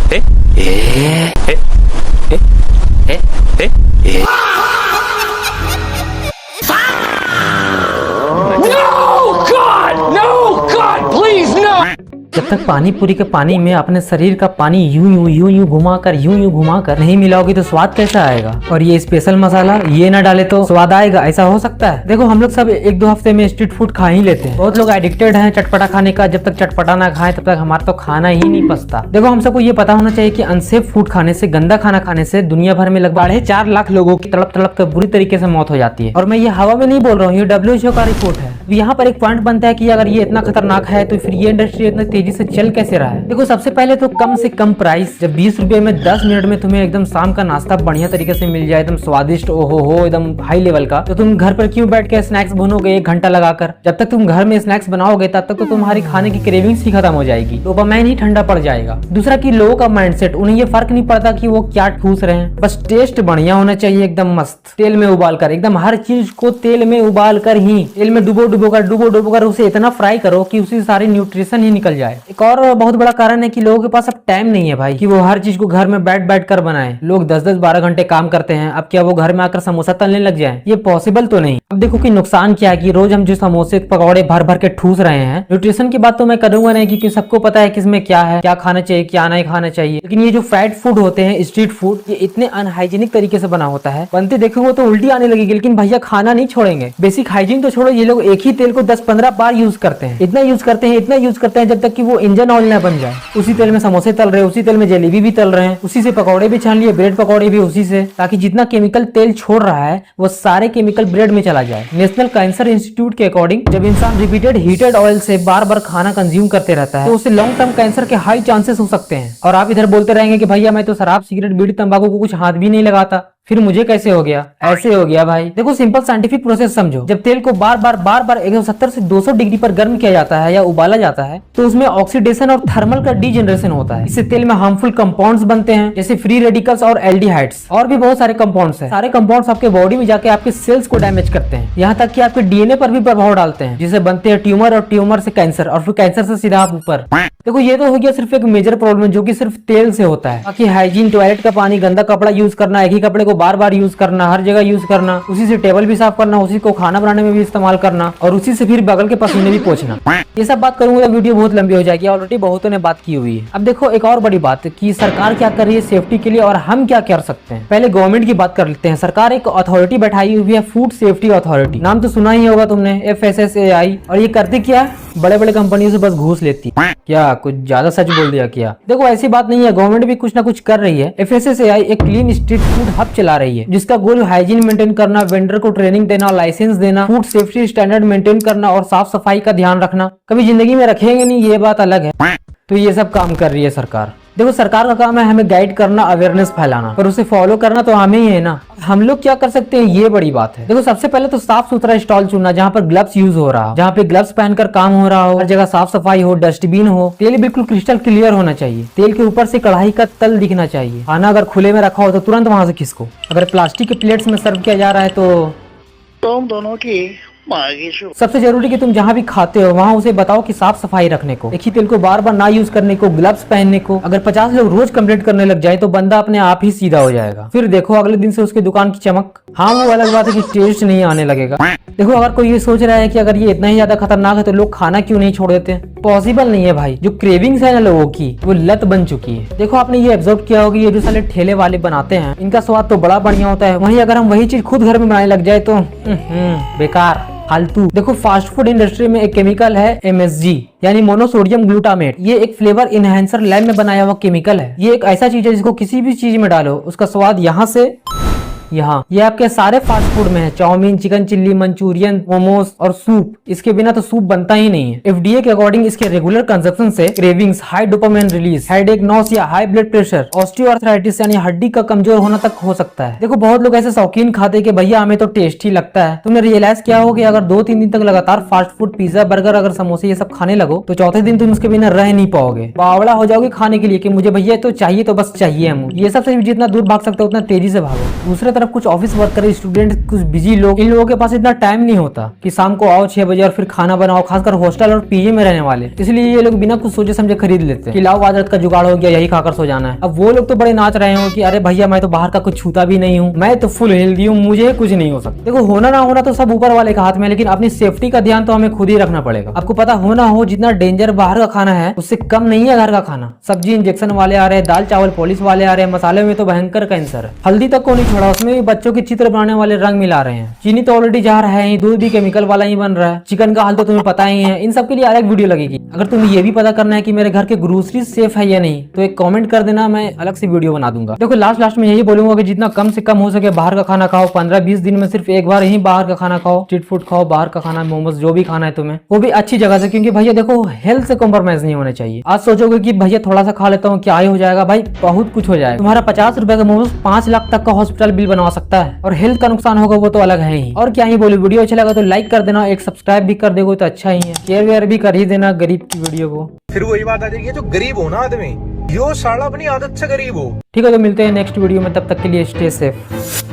えええええええ No, God! No, God, please, no! जब तक पानी पूरी के पानी में अपने शरीर का पानी यूं घुमाकर नहीं मिलाओगे तो स्वाद कैसा आएगा। और ये स्पेशल मसाला ये ना डाले तो स्वाद आएगा, ऐसा हो सकता है। देखो हम लोग सब एक दो हफ्ते में स्ट्रीट फूड खा ही लेते हैं। बहुत लोग एडिक्टेड हैं चटपटा खाने का। जब तक चटपटा ना खाएं तब तक हमारा तो खाना ही नहीं पचता। देखो हम सबको ये पता होना चाहिए कि अनसेफ फूड खाने से, गंदा खाना खाने से दुनिया भर में लगभग 4.5 लाख लोगों की तड़प तड़प कर बुरी तरीके से मौत हो जाती है। और मैं ये हवा में नहीं बोल रहा हूँ, ये WHO का रिपोर्ट है। यहाँ पर एक पॉइंट बनता है कि अगर ये इतना खतरनाक है तो फिर ये इंडस्ट्री इतनी तेजी से चल कैसे रहा है। देखो सबसे पहले तो कम से कम प्राइस, जब 20 रुपए में 10 मिनट में तुम्हें एकदम शाम का नाश्ता बढ़िया तरीके से मिल जाए, एकदम स्वादिष्ट, ओहो हो एकदम हाई लेवल का, तो तुम घर पर क्यों बैठ के स्नैक्स भूनोगे 1 घंटा लगाकर। जब तक तुम घर में स्नैक्स बनाओगे तब तक तो तुम्हारी खाने की क्रेविंग्स ही खत्म हो जाएगी, डोपामाइन ही ठंडा पड़ जाएगा। दूसरा कि लोगों का माइंडसेट, उन्हें ये फर्क नहीं पड़ता कि वो क्या ठूस रहे हैं, बस टेस्ट बढ़िया होना चाहिए, एकदम मस्त तेल में उबाल कर, एकदम हर चीज को तेल में उबाल कर ही, तेल में डुबो कर उसे इतना फ्राई करो कि उसी सारी न्यूट्रिशन ही निकल जाए। एक और बहुत बड़ा कारण है कि लोगों के पास अब टाइम नहीं है भाई कि वो हर चीज को घर में बैठ कर बनाए। लोग 10-10 12 घंटे काम करते हैं, अब क्या वो घर में आकर समोसा तलने लग जाएं? ये पॉसिबल तो नहीं। अब देखो कि नुकसान क्या है कि रोज हम जो समोसे पकौड़े भर के ठूस रहे हैं। न्यूट्रिशन की बात तो मैं करूंगा नहीं क्योंकि सबको पता है किसमें क्या है, क्या खाना चाहिए क्या नहीं खाना चाहिए। लेकिन ये जो फैट फूड होते हैं, स्ट्रीट फूड, ये इतने अनहाइजीनिक तरीके से बना होता है, बनते देखोगे तो उल्टी आने लगेगी। लेकिन भैया खाना नहीं छोड़ेंगे। बेसिक हाइजीन तो छोड़ो, ये लोग एक ही तेल को 10-15 बार यूज करते हैं, इतना यूज करते हैं जब तक कि वो इंजन ऑयल ना बन जाए। उसी तेल में समोसे तल रहे हैं, उसी तेल में जलेबी भी तल रहे हैं, उसी से पकौड़े भी छान लिए, ब्रेड पकौड़े भी उसी से, ताकि जितना केमिकल तेल छोड़ रहा है वो सारे केमिकल ब्रेड में चला जाए। नेशनल कैंसर इंस्टीट्यूट के अकॉर्डिंग जब इंसान रिपीटेड हीटेड ऑयल से बार बार खाना कंज्यूम करते रहता है तो उसे लॉन्ग टर्म कैंसर के हाई चांसेस हो सकते हैं। और आप इधर बोलते रहेंगे कि भैया मैं तो शराब सिगरेट बीड़ी तंबाकू को कुछ हाथ भी नहीं लगाता, फिर मुझे कैसे हो गया? ऐसे हो गया भाई। देखो सिंपल साइंटिफिक प्रोसेस समझो। जब तेल को बार बार 170 से 200 डिग्री पर गर्म किया जाता है या उबाला जाता है तो उसमें ऑक्सीडेशन और थर्मल का डीजनरेशन होता है। इससे तेल में हार्मफुल कंपाउंड्स बनते हैं जैसे फ्री रेडिकल्स और एल्डिहाइड्स, और भी बहुत सारे कंपाउंड्स हैं। सारे कंपाउंड्स आपके बॉडी में जाके आपके सेल्स को डैमेज करते हैं, यहाँ तक कि आपके डीएनए पर भी प्रभाव डालते हैं, जिससे बनते हैं ट्यूमर, और ट्यूमर से कैंसर, और फिर कैंसर से सीधा आप ऊपर। देखो ये तो हो गया सिर्फ एक मेजर प्रॉब्लम जो कि सिर्फ तेल से होता है। बाकी हाइजीन, टॉयलेट का पानी, गंदा कपड़ा यूज करना, एक ही कपड़े को बार बार यूज करना, हर जगह यूज करना, उसी से टेबल भी साफ करना, उसी को खाना बनाने में भी इस्तेमाल करना, और उसी से फिर बगल के पसीने भी पोंछना, ये सब बात करूंगा तो वीडियो बहुत लंबी हो जाएगी। ऑलरेडी बहुतों ने बात की हुई है। अब देखो एक और बड़ी बात कि सरकार क्या कर रही है सेफ्टी के लिए और हम क्या कर सकते हैं। पहले गवर्नमेंट की बात कर लेते हैं। सरकार एक अथॉरिटी बैठाई हुई है, फूड सेफ्टी अथॉरिटी, नाम तो सुना ही होगा तुमने, FSSAI। और ये करती क्या है? बड़े बड़े कंपनियों से बस घूस लेती है। क्या कुछ ज्यादा सच बोल दिया क्या? देखो ऐसी बात नहीं है, गवर्नमेंट भी कुछ ना कुछ कर रही है। FSSAI एक क्लीन स्ट्रीट फूड हब चला रही है जिसका गोल हाइजीन मेंटेन करना, वेंडर को ट्रेनिंग देना, लाइसेंस देना, फूड सेफ्टी स्टैंडर्ड मेंटेन करना और साफ सफाई का ध्यान रखना। कभी जिंदगी में रखेंगे नहीं, ये बात अलग है। तो ये सब काम कर रही है सरकार। देखो सरकार का काम है हमें गाइड करना, अवेयरनेस फैलाना, पर उसे फॉलो करना तो हमें ही है ना। हम लोग क्या कर सकते हैं, ये बड़ी बात है। देखो सबसे पहले तो साफ सुथरा स्टॉल चुनना जहाँ पर ग्लव्स यूज हो रहा हो, जहाँ पे ग्लव्स पहनकर काम हो रहा हो, हर जगह साफ सफाई हो, डस्टबिन हो, तेल बिल्कुल क्रिस्टल क्लियर होना चाहिए, तेल के ऊपर से कढ़ाई का तल दिखना चाहिए। खाना अगर खुले में रखा हो तो तुरंत वहां से खिसको। अगर प्लास्टिक के प्लेट्स में सर्व किया जा रहा है तो तुम दोनों की सबसे जरूरी कि तुम जहाँ भी खाते हो वहाँ उसे बताओ कि साफ सफाई रखने को, एक ही तेल को बार बार ना यूज करने को, ग्लव्स पहनने को। अगर 50 लोग रोज कंप्लेंट करने लग जाए तो बंदा अपने आप ही सीधा हो जाएगा। फिर देखो अगले दिन से उसकी दुकान की चमक। हाँ वो अलग बात है कि टेस्ट नहीं आने लगेगा। देखो अगर कोई ये सोच रहा है कि अगर ये इतना ही ज्यादा खतरनाक है तो लोग खाना क्यों नहीं छोड़ देते, पॉसिबल नहीं है भाई। जो क्रेविंग्स है ना लोगों की वो लत बन चुकी है। देखो आपने ये ऑब्जर्व किया होगा, ये जो साले ठेले वाले बनाते हैं इनका स्वाद तो बड़ा बढ़िया होता है, वहीं अगर हम वही चीज खुद घर में बनाने लग जाए तो बेकार, फालतू। देखो फास्ट फूड इंडस्ट्री में एक केमिकल है MSG यानी मोनोसोडियम ग्लूटामेट। ये एक फ्लेवर इनहेंसर लैब में बनाया हुआ केमिकल है। ये एक ऐसा चीज है जिसको किसी भी चीज में डालो उसका स्वाद यहाँ से यहाँ, ये आपके सारे फास्ट फूड में है। Chow mein, chicken chilli, Manchurian, momos और सूप। इसके बिना तो सूप बनता ही नहीं है। FDA के अकॉर्डिंग इसके रेगुलर कंजप्शन से cravings, high dopamine release, headache, nausea, high blood pressure, osteoarthritis यानी हड्डी का कमजोर होना तक हो सकता है। देखो बहुत लोग ऐसे शौकीन खाते कि भैया हमें तो टेस्ट ही लगता है। तुमने रियलाइज किया हो कि अगर 2-3 दिन तक लगातार फास्ट फूड, पिज्जा, बर्गर, अगर समोसे ये सब खाने लगो तो चौथे दिन तुम उसके बिना रह नहीं पाओगे। बावड़ा हो जाओगे खाने के लिए कि मुझे भैया तो चाहिए, तो बस चाहिए हम। ये सब से जितना दूर भाग सकते हो उतना तेजी से भागो। दूसरे तरफ कुछ ऑफिस वर्कर, स्टूडेंट, कुछ बिजी लोग, इन लोगों के पास इतना टाइम नहीं होता कि शाम को आओ 6 बजे और फिर खाना बनाओ, खासकर हॉस्टल और पीजी में रहने वाले। इसलिए ये लोग बिना कुछ सोचे समझे खरीद लेते हैं कि लाओ आज रात का जुगाड़ हो गया, यही खाकर सो जाना है। अब वो लोग तो बड़े नाच रहे हो कि अरे भैया मैं तो बाहर का कुछ छूता भी नहीं हूँ, मैं तो फुल हेल्दी हूँ, मुझे कुछ नहीं हो सकता। देखो होना ना होना तो सब ऊपर वाले के हाथ में, लेकिन अपनी सेफ्टी का ध्यान तो हमें खुद ही रखना पड़ेगा। आपको पता होना हो जितना डेंजर बाहर का खाना है उससे कम नहीं है घर का खाना। सब्जी इंजेक्शन वाले आ रहे हैं, दाल चावल पॉलिश वाले आ रहे हैं, मसाले में तो भयंकर कैंसर है। हल्दी तक को नहीं छोड़ा, उसमें भी बच्चों के चित्र बनाने वाले रंग मिला रहे हैं। चीनी तो ऑलरेडी जा रहा है, दूध भी केमिकल वाला ही बन रहा है। चिकन का हाल तो तुम्हें पता ही है। इन सब के लिए अलग वीडियो लगेगी। अगर तुम्हें ये भी पता करना है कि मेरे घर के ग्रोसरी सेफ है या नहीं तो एक कमेंट कर देना, मैं अलग से वीडियो बना दूंगा। देखो लास्ट में यही बोलूंगा कि जितना कम से कम हो सके बाहर का खाना खाओ। 15-20 दिन में सिर्फ एक बार ही बाहर का खाना खाओ, स्ट्रीट फूड खाओ, बाहर का खाना, मोमोज, जो भी खाना है तुम्हें, वो भी अच्छी जगह से। क्योंकि भैया देखो हेल्थ से कॉम्प्रोमाइज नहीं होना चाहिए। आज सोचोगे कि भैया थोड़ा सा खा लेता हूँ क्या ही हो जाएगा, भाई बहुत कुछ हो जाएगा। तुम्हारा 50 रुपए का मोमोज 5 लाख तक का हॉस्पिटल बिल बनवा सकता है, और हेल्थ का नुकसान होगा वो तो अलग है ही। और क्या ही बोले, वीडियो अच्छा लगा तो लाइक कर देना, एक सब्सक्राइब भी कर देगो तो अच्छा ही है, शेयर वेयर भी कर ही देना गरीब की वीडियो को। फिर वही बात आ जाएगी, जो गरीब हो ना आदमी, यो साला अपनी आदत से गरीब हो। ठीक है, तो मिलते हैं नेक्स्ट वीडियो में, तब तक के लिए स्टे सेफ।